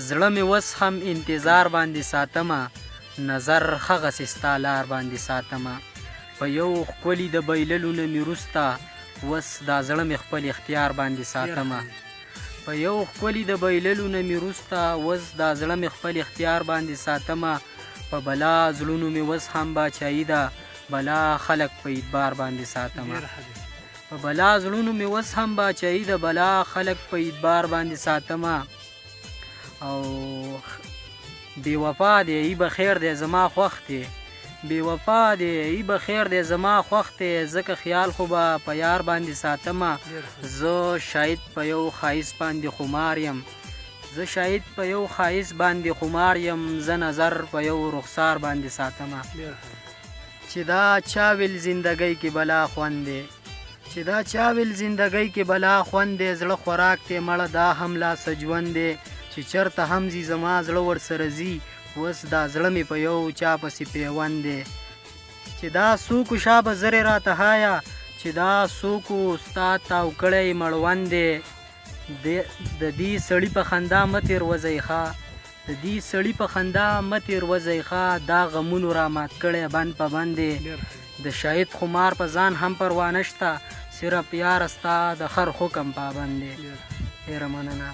زړه مې اوس هم انتظار باندې ساتمه، نظر هغسې ستا لار باندې ساتمه. په یو ښکلي د بایللو نه مې وروسته اوس دا زړه مې خپل اختیار باندې ساتمه. په یو ښکلي د بایللو نه مې وروسته اوس دا زړه مې خپل اختیار باندې ساتمه. په بلا زړونو مې اوس هم باچایي ده، بلا خلک په اعتبار باندې ساتمه. په بلا زړونو مې اوس هم باچایي ده، بلا خلک په اعتبار باندې ساتمه. او بې وفا دی ای به خیر دی زما خوښ دی، بې وفا دی ای به خیر دی زما خوښ دی، ځکه خیال خو به په یار باندې ساتمه. زه شاید په یو ښایست باندې خمار یم، زه شاید په یو ښایست باندې خمار یم، زه نظر په یو رخسار باندې ساتمه. چې دا چا ویل زندګۍ کې بلا خوند دی، چې دا چا ویل زندګۍ کې بلا خوند دی، زړه خوراک دی مړه دا هم لا څه ژوند دی. چې چېرته هم ځي زما زړه ورسره ځي، اوس دا زړه مې په یو چا پسې پیوند دی. چې دا څوکو شا به زرې راته هایه، چې دا څوکو ستا تاو کړی مړوند دی. د دې سړي په خندا مه تېروځئ ښه، د دې سړي په خندا مه تېروځئ ښه، دا غمونو را مات کړی بند په بند دی. د شاهد خمار په ځان هم پروا نشته، صرف یاره ستا د خر حکم پابند دی. ډېره مننه.